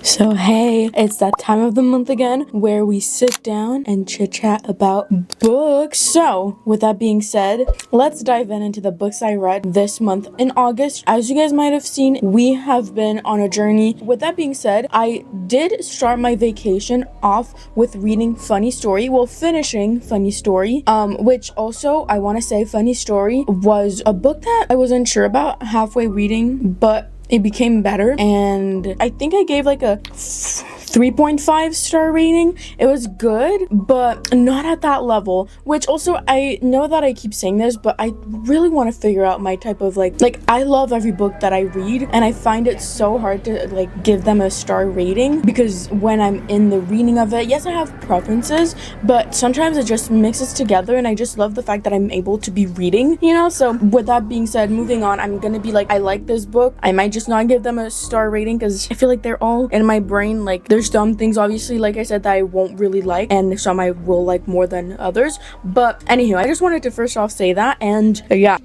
So hey, it's that time of the month again where we sit down and chit chat about books. So with that being said, let's dive into the books I read this month in August. As you guys might have seen, we have been on a journey. With that being said, I did start my vacation off with reading Funny Story, finishing Funny Story, which also I want to say Funny Story was a book that I wasn't sure about halfway reading, but it became better, and I think I gave like a 3.5 star rating. It was good, but not at that level, which also I know that I keep saying this, but I really want to figure out my type of like I love every book that I read, and I find it so hard to like give them a star rating, because when I'm in the reading of it, yes, I have preferences, but sometimes it just mixes together, and I just love the fact that I'm able to be reading, you know. So with that being said, moving on, I'm gonna be like, I like this book. I might just not give them a star rating because I feel like they're all in my brain. Like, there's some things, obviously, like I said, that I won't really like, and some I will like more than others. But anywho, I just wanted to first off say that, and yeah.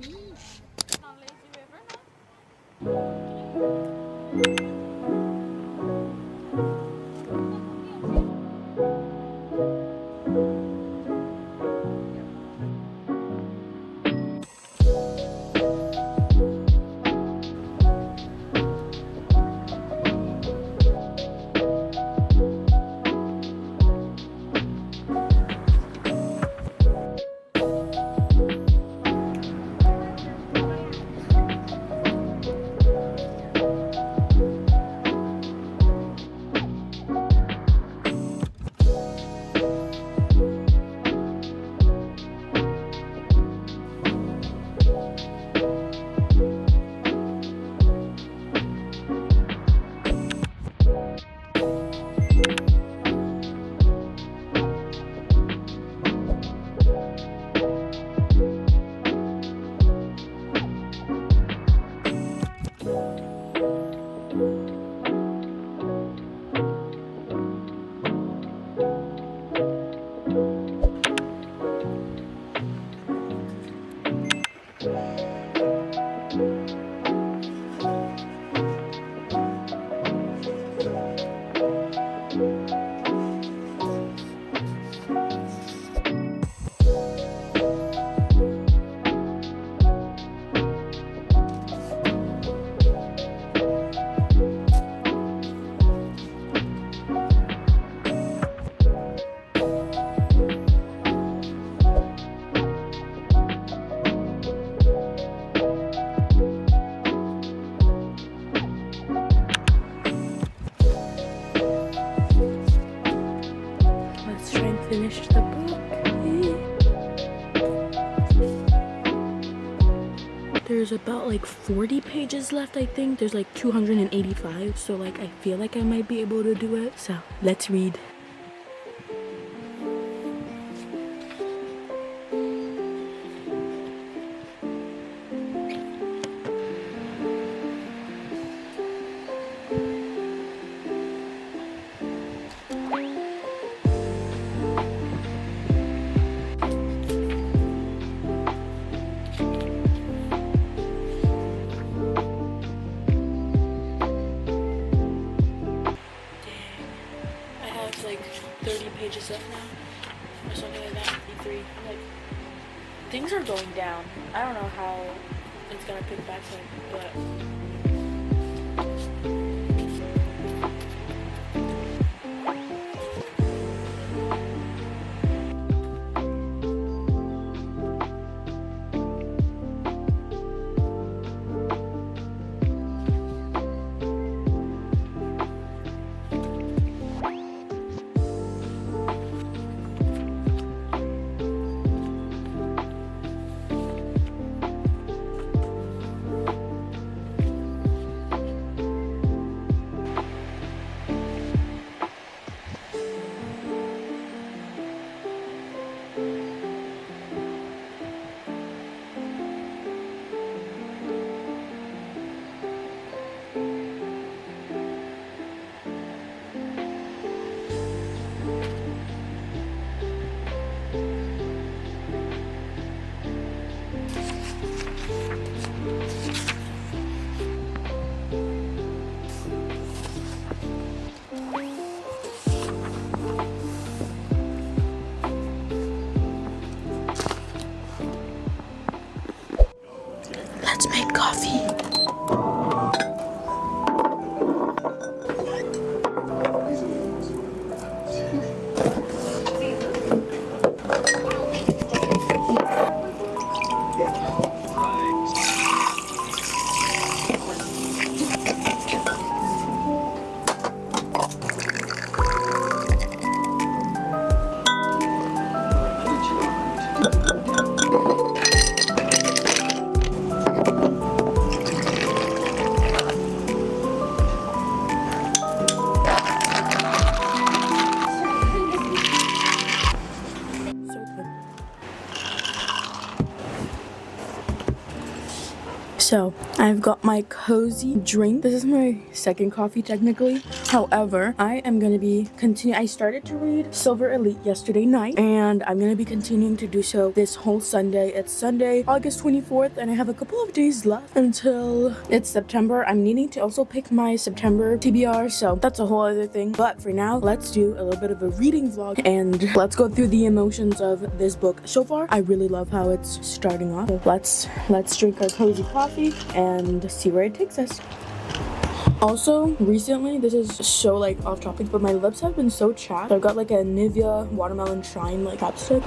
Finish the book. There's about like 40 pages left, I think. There's like 285, so like I feel like I might be able to do it. So let's read. Like 30 pages left now, or something like that. 53. I'm like, things are going down. I don't know how it's gonna pick back up, but coffee. So I've got my cozy drink. This is my second coffee technically. However, I am going to be I started to read 𝐯𝐢𝐿 yesterday night, and I'm going to be continuing to do so this whole Sunday. It's Sunday, August 24th, and I have a couple of days left until it's September. I'm needing to also pick my September TBR, so that's a whole other thing. But for now, let's do a little bit of a reading vlog, and let's go through the emotions of this book. So far, I really love how it's starting off. So let's drink our cozy coffee and see where it takes us. Also, recently, this is so like off topic, but my lips have been so chapped. I've got like a Nivea watermelon shine like chapstick.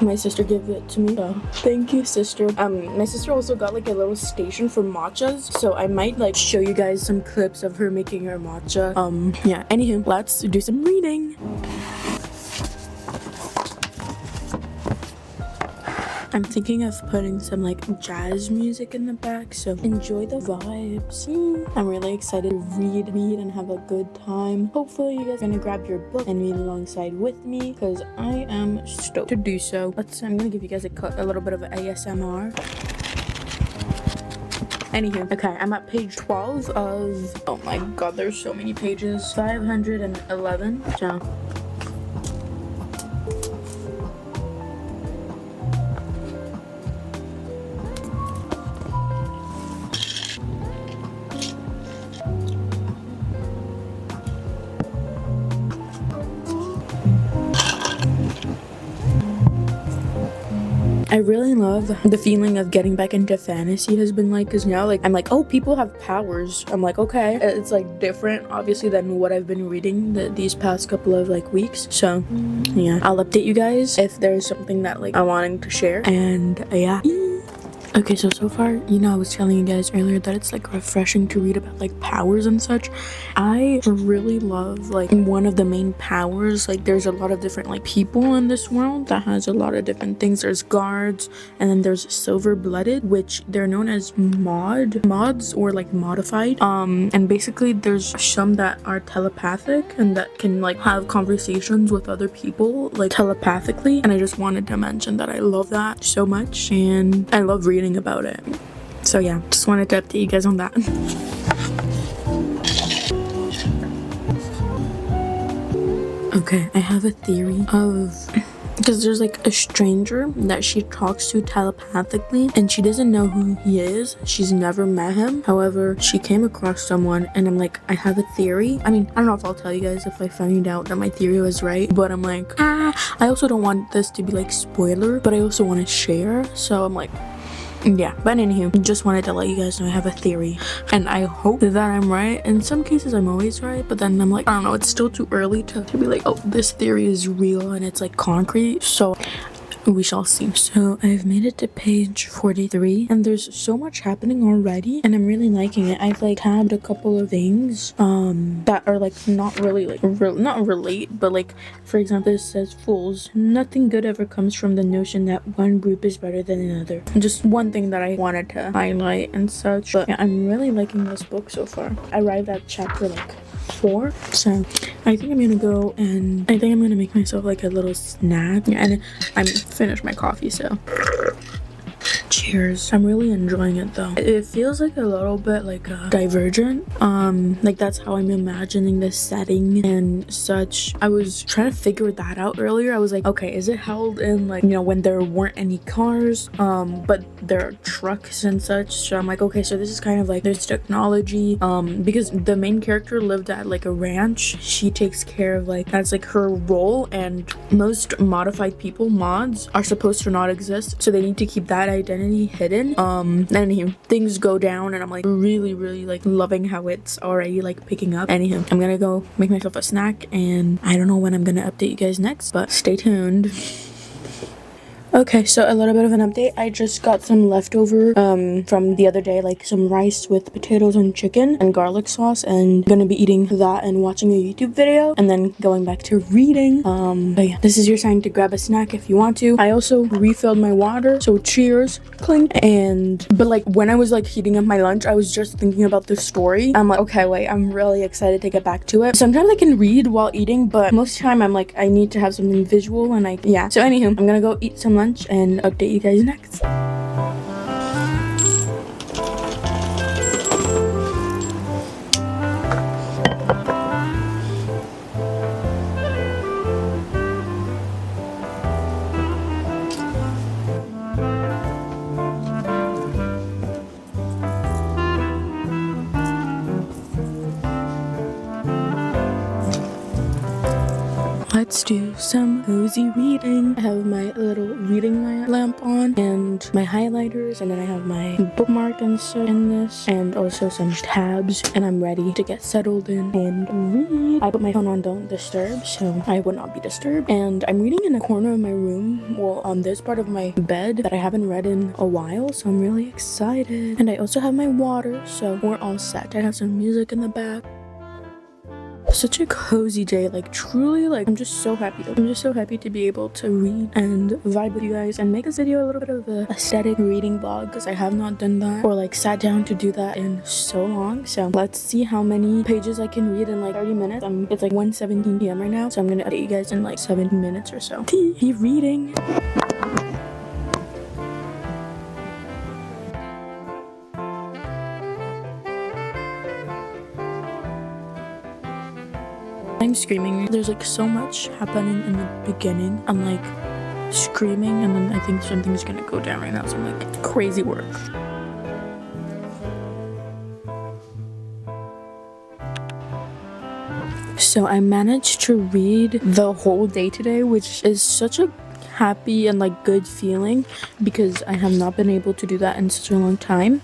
My sister gave it to me, so thank you, sister. My sister also got like a little station for matchas, so I might like show you guys some clips of her making her matcha. Yeah, anywho, let's do some reading. I'm thinking of putting some like jazz music in the back, so enjoy the vibes. I'm really excited to read and have a good time. Hopefully you guys are gonna grab your book and read alongside with me, because I am stoked to do so. I'm gonna give you guys a little bit of ASMR. Anywho, okay, I'm at page 12 of, oh my god, there's so many pages, 511. So I really love the feeling of getting back into fantasy has been like, because now like I'm like, oh, people have powers. I'm like, okay, it's like different obviously than what I've been reading these past couple of like weeks. So yeah, I'll update you guys if there's something that like I'm wanting to share. And yeah. Okay, so far, you know, I was telling you guys earlier that it's like refreshing to read about like powers and such. I really love like one of the main powers. Like there's a lot of different like people in this world that has a lot of different things. There's guards, and then there's silver-blooded, which they're known as mods or like modified. And basically there's some that are telepathic and that can like have conversations with other people like telepathically. And I just wanted to mention that I love that so much, and I love reading about it. So yeah, just wanted to update you guys on that. Okay, I have a theory of, because there's like a stranger that she talks to telepathically, and she doesn't know who he is. She's never met him. However, she came across someone, and I'm like, I have a theory. I mean, I don't know if I'll tell you guys if I find out that my theory was right, but I'm like, I also don't want this to be like spoiler, but I also want to share. So I'm like, yeah. But anywho, just wanted to let you guys know I have a theory, and I hope that I'm right. In some cases I'm always right, but then I'm like, I don't know, it's still too early to be like, oh, this theory is real and it's like concrete. So we shall see. So I've made it to page 43, and there's so much happening already, and I'm really liking it. I've like tabbed a couple of things that are like not really like not relate, but like for example, it says, fools, nothing good ever comes from the notion that one group is better than another. Just one thing that I wanted to highlight and such. But yeah, I'm really liking this book so far. I arrived at chapter like 4, so I think I'm gonna go and I think I'm gonna make myself like a little snack, and I'm finished my coffee, so cheers. I'm really enjoying it though. It feels like a little bit like divergent, like that's how I'm imagining this setting and such. I was trying to figure that out earlier. I was like, okay, is it held in like, you know, when there weren't any cars, but there are trucks and such? So I'm like, okay, so this is kind of like there's technology, because the main character lived at like a ranch. She takes care of like, that's like her role, and most modified people, mods, are supposed to not exist, so they need to keep that identity identity hidden. Anywho, things go down and I'm like really like loving how it's already like picking up. Anywho, I'm gonna go make myself a snack and I don't know when I'm gonna update you guys next, but stay tuned. Okay, so a little bit of an update. I just got some leftover from the other day, like some rice with potatoes and chicken and garlic sauce, and I'm gonna be eating that and watching a YouTube video and then going back to reading. But yeah, this is your sign to grab a snack if you want to. I also refilled my water, so cheers, clink. But like when I was like heating up my lunch, I was just thinking about the story. I'm like, okay, wait, I'm really excited to get back to it. Sometimes I can read while eating, but most of the time I'm like, I need to have something visual and yeah. So anywho, I'm gonna go eat some lunch and update you guys next. Let's do some cozy reading. I have my little reading lamp on and my highlighters, and then I have my bookmark and stuff in this, and also some tabs, and I'm ready to get settled in and read. I put my phone on don't disturb, so I would not be disturbed, and I'm reading in a corner of my room, well, on this part of my bed that I haven't read in a while, so I'm really excited. And I also have my water, so we're all set. I have some music in the back. Such a cozy day, like truly, like I'm just so happy. I'm just so happy to be able to read and vibe with you guys and make this video a little bit of a aesthetic reading vlog, because I have not done that or like sat down to do that in so long. So let's see how many pages I can read in like 30 minutes. It's like 1:17 p.m. right now, so I'm gonna update you guys in like 17 minutes or so. Keep reading. I'm screaming. There's like so much happening in the beginning. I'm like screaming, and then I think something's gonna go down right now, so I'm like, crazy work. So I managed to read the whole day today, which is such a happy and like good feeling, because I have not been able to do that in such a long time.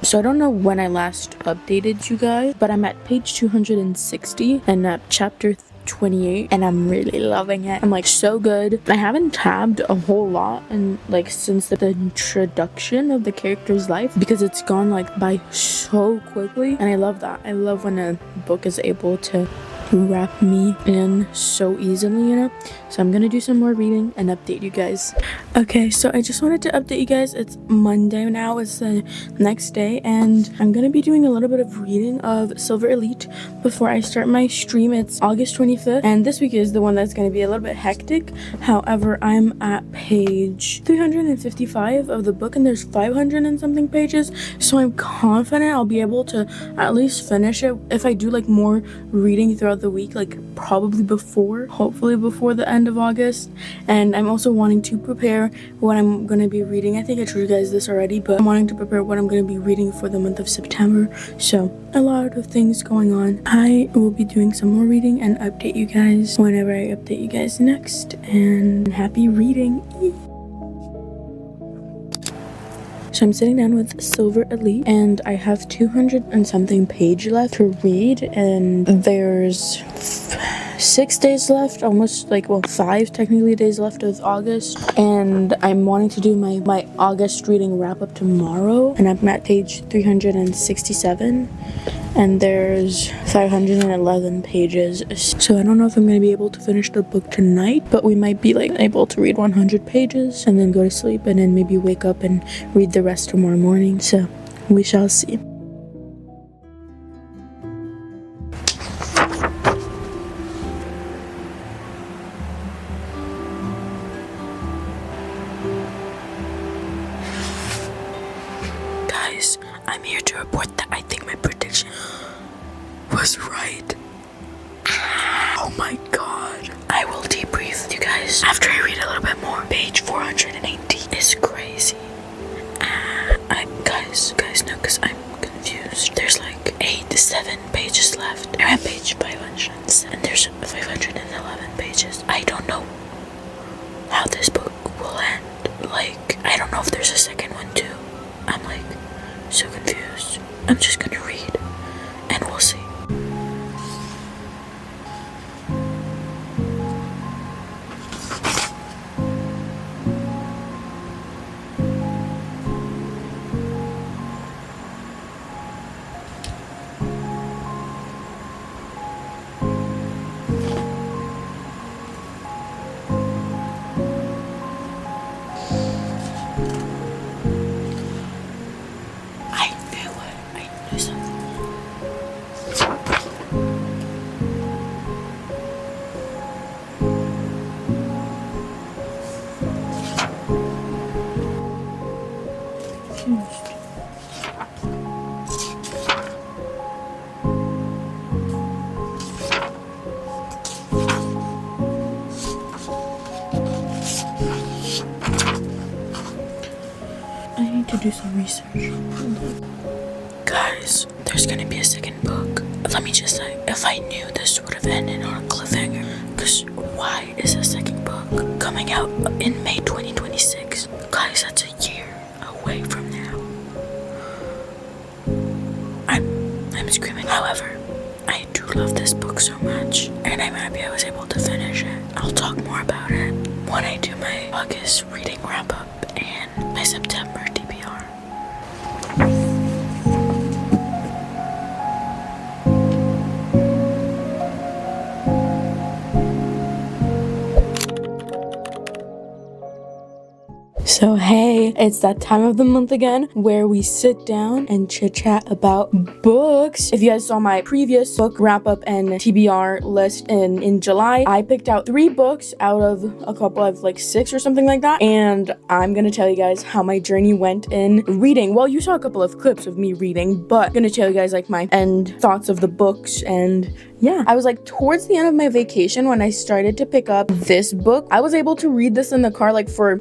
So I don't know when I last updated you guys, but I'm at page 260 and at chapter 28, and I'm really loving it. I'm like so good. I haven't tabbed a whole lot and like since the introduction of the character's life, because it's gone like by so quickly, and I love that. I love when a book is able to wrap me in so easily, you know. So I'm gonna do some more reading and update you guys. Okay, so I just wanted to update you guys. It's Monday now, it's the next day, and I'm gonna be doing a little bit of reading of 𝐼𝐸 𝐿 before I start my stream. It's August 25th, and this week is the one that's gonna be a little bit hectic. However, I'm at page 355 of the book, and there's 500 and something pages, so I'm confident I'll be able to at least finish it. If I do like more reading throughout the week, like probably hopefully before the end of August. And I'm also wanting to prepare what I'm going to be reading. I think I told you guys this already, but I'm wanting to prepare what I'm going to be reading for the month of September. So a lot of things going on. I will be doing some more reading and update you guys whenever I update you guys next. And happy reading. So I'm sitting down with 𝐼𝐸 𝐿, and I have 200 and something page left to read, and there's 6 days left, almost like, well, 5 technically days left of August, and I'm wanting to do my August reading wrap up tomorrow, and I'm at page 367, and there's 511 pages. So I don't know if I'm going to be able to finish the book tonight, but we might be like able to read 100 pages and then go to sleep, and then maybe wake up and read the rest tomorrow morning. So we shall see. Guys, I'm here to report that I think my prediction was right. Oh my god. I will debrief you guys after I read a little bit more. Page 480 is crazy. Guys, no, because I'm confused. There's like 7 pages left. I'm at page 500, and there's 511 pages. I don't know how this book will end. Like, I don't know if there's a second one too. do some research. Guys, there's gonna be a second book. Let me just say, if I knew this would have ended on a cliffhanger, because why is a second book coming out in May 2026? Guys, that's a year away from now. I'm screaming. However, I do love this book so much, and I'm happy I was able to finish it. I'll talk more about it when I do my August reading wrap up and my September TBR. So hey, it's that time of the month again where we sit down and chit chat about books. If you guys saw my previous book wrap up and TBR list in July, I picked out 3 books out of a couple of like 6 or something like that, and I'm gonna tell you guys how my journey went in reading. Well, you saw a couple of clips of me reading, but I'm gonna tell you guys like my end thoughts of the books. And yeah, I was like towards the end of my vacation when I started to pick up this book. I was able to read this in the car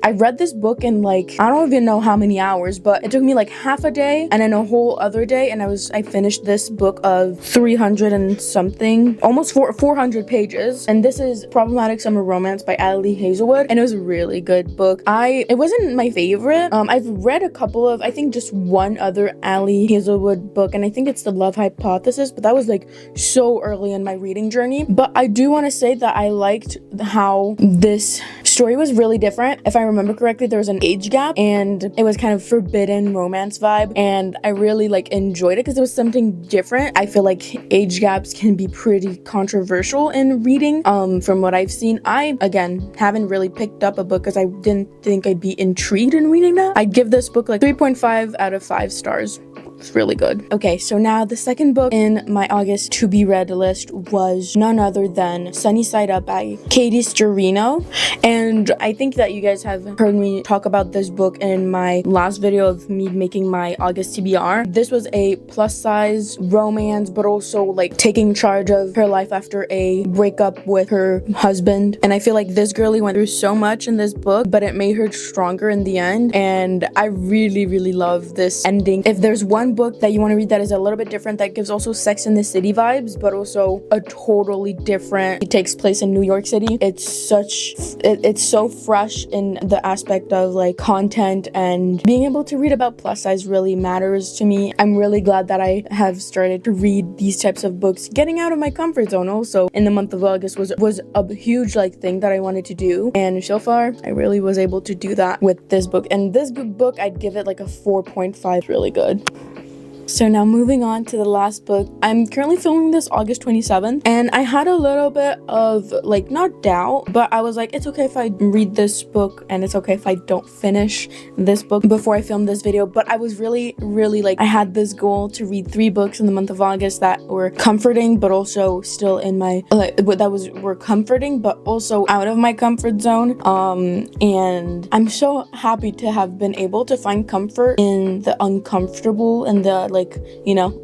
I read this book in like, I don't even know how many hours, but it took me like half a day and then a whole other day, and I finished this book of 300 and something, almost 400 pages. And this is Problematic Summer Romance by 𝐼_𝐻azelwood, and it was a really good book. It wasn't my favorite. I've read a couple of, I think just one other 𝐼_𝐻azelwood book, and I think it's The Love Hypothesis, but that was like so early in my reading journey. But I do want to say that I liked how this story was really different. If I remember correctly, there was an age gap and it was kind of forbidden romance vibe, and I really like enjoyed it because it was something different. I feel like age gaps can be pretty controversial in reading. From what I've seen, I again haven't really picked up a book because I didn't think I'd be intrigued in reading that. I'd give this book like 3.5 out of 5 stars. It's really good. Okay, so now the second book in my August to be read list was none other than Sunny Side Up by Katie Sturino. And I think that you guys have heard me talk about this book in my last video of me making my August TBR. This was a plus size romance, but also like taking charge of her life after a breakup with her husband. And I feel like this girlie went through so much in this book, but it made her stronger in the end. And I really, really love this ending. If there's one book that you want to read that is a little bit different, that gives also Sex in the City vibes, but also a totally different, it takes place in New York City. It's so fresh in the aspect of like content, and being able to read about plus size really matters to me. I'm really glad that I have started to read these types of books. Getting out of my comfort zone also in the month of August was a huge like thing that I wanted to do, and so far I really was able to do that with this book. And this book, I'd give it like a 4.5. Really good. So now moving on to the last book. I'm currently filming this August 27th, and I had a little bit of like, not doubt, but I was like, it's okay if I read this book and it's okay if I don't finish this book before I film this video. But I was really like, I had this goal to read 3 books in the month of August that were comforting, but also still in my, were comforting, but also out of my comfort zone. And I'm so happy to have been able to find comfort in the uncomfortable and the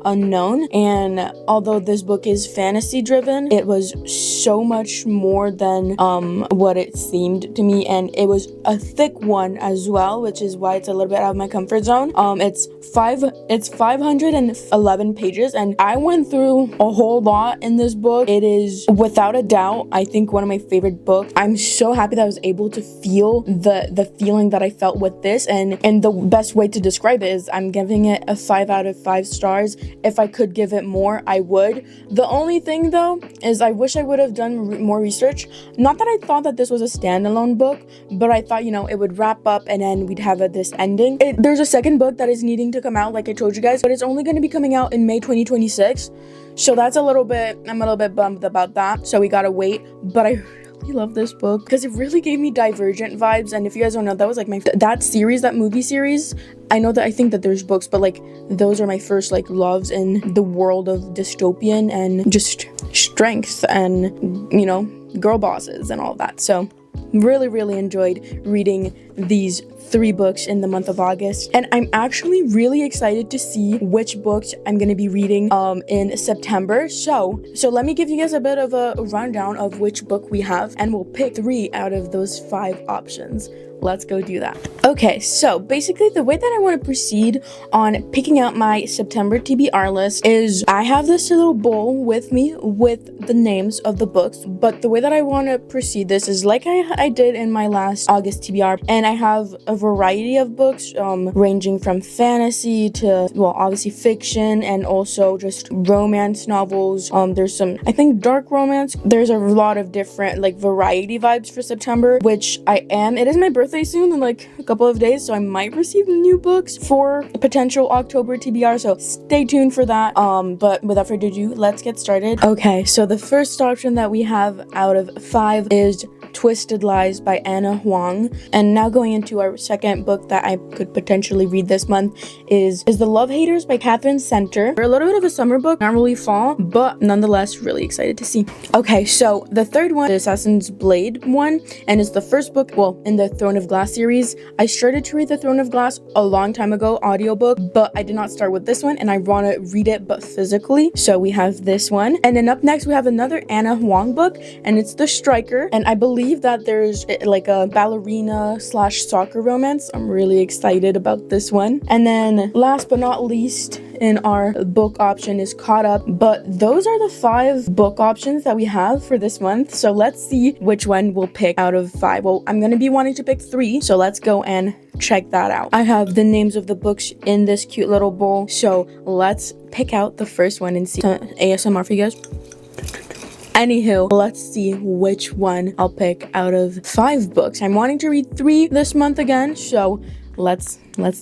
unknown. And although this book is fantasy driven, it was so much more than what it seemed to me, and it was a thick one as well, which is why it's a little bit out of my comfort zone. It's 511 pages, and I went through a whole lot in this book. It is without a doubt, I think, one of my favorite books. I'm so happy that I was able to feel the feeling that I felt with this, and the best way to describe it is I'm giving it a 5 out of 5 stars. If I could give it more, I would. The only thing though is I wish I would have done more research. Not that I thought that this was a standalone book, but I thought, it would wrap up and then we'd have this ending. There's a second book that is needing to come out, like I told you guys, but it's only going to be coming out in May 2026. So that's I'm a little bit bummed about that. So we gotta wait, but I love this book because it really gave me Divergent vibes. And if you guys don't know, that was like that movie series. I think that there's books, but like those are my first like loves in the world of dystopian and just strength and girl bosses and all that. So really enjoyed reading these 3 books in the month of August, and I'm actually really excited to see which books I'm gonna be reading in September. So let me give you guys a bit of a rundown of which book we have, and we'll pick 3 out of those 5 options. Let's go do that. Okay, so basically the way that I want to proceed on picking out my September TBR list is I have this little bowl with me with the names of the books, but the way that I want to proceed this is like I did in my last August TBR, and I have a variety of books ranging from fantasy to, well, obviously fiction, and also just romance novels. There's some, I think, dark romance. There's a lot of different like variety vibes for September, which it is my birthday soon in like a couple of days, so I might receive new books for potential October TBR, so stay tuned for that. But without further ado, let's get started. Okay, so the first option that we have out of 5 is Twisted Lies by Anna Huang. And now going into our second book that I could potentially read this month is The Love Haters by Catherine Center. They're a little bit of a summer book, not really fall, but nonetheless really excited to see. Okay, so the third one, the Assassin's Blade one, and it's the first book, well, in the Throne of Glass series. I started to read the Throne of Glass a long time ago, audiobook, but I did not start with this one, and I want to read it but physically. So we have this one, and then up next we have another Anna Huang book, and it's The Striker, and I believe that there's like a ballerina / soccer romance. I'm really excited about this one. And then last but not least in our book option is Caught Up. But those are the 5 book options that we have for this month, so let's see which one we'll pick out of 5. Well, I'm gonna be wanting to pick 3, so let's go and check that out. I have the names of the books in this cute little bowl, so let's pick out the first one and see. ASMR for you guys. Anywho, let's see which one I'll pick out of 5 books. I'm wanting to read 3 this month again, so let's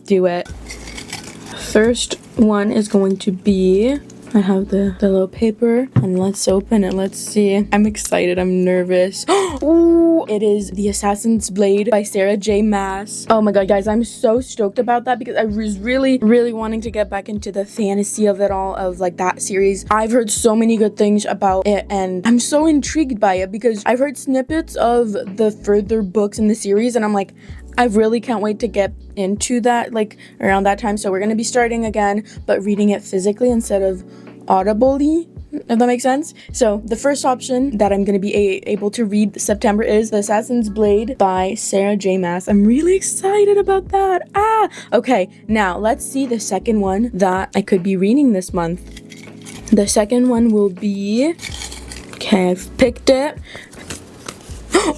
do it. First one is going to be, I have the little paper, and let's open it. Let's see. I'm excited. I'm nervous. Ooh, it is The Assassin's Blade by Sarah J. Maas. Oh my god, guys, I'm so stoked about that because I was really wanting to get back into the fantasy of it all, of like that series. I've heard so many good things about it, and I'm so intrigued by it because I've heard snippets of the further books in the series, and I'm like, I really can't wait to get into that like around that time. So we're gonna be starting again, but reading it physically instead of audibly, if that makes sense. So the first option that I'm gonna be able to read September is The Assassin's Blade by Sarah J. Maas. I'm really excited about that. Okay, now let's see the second one that I could be reading this month. The second one will be, okay, I've picked it.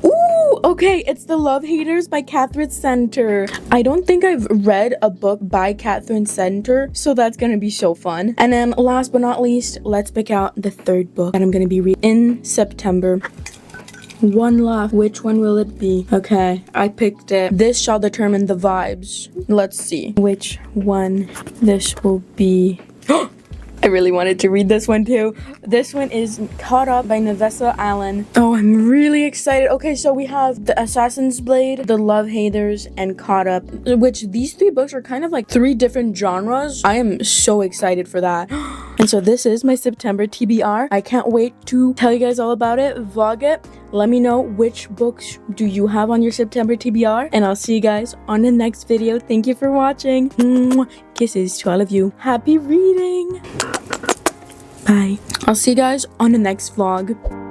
Ooh, okay, it's The Love Haters by Catherine Center. I don't think I've read a book by Catherine Center, so that's gonna be so fun. And then last but not least, let's pick out the third book that I'm gonna be reading in September. One left. Which one will it be? Okay, I picked it. This shall determine the vibes. Let's see which one this will be. I really wanted to read this one too. This one is Caught Up by Nevessa Allen. Oh, I'm really excited. Okay, so we have The Assassin's Blade, The Love Haters, and Caught Up, which these 3 books are kind of like 3 different genres. I am so excited for that. And so this is my September TBR. I can't wait to tell you guys all about it, vlog it. Let me know which books do you have on your September TBR, and I'll see you guys on the next video. Thank you for watching. Kisses to all of you. Happy reading. Bye. I'll see you guys on the next vlog.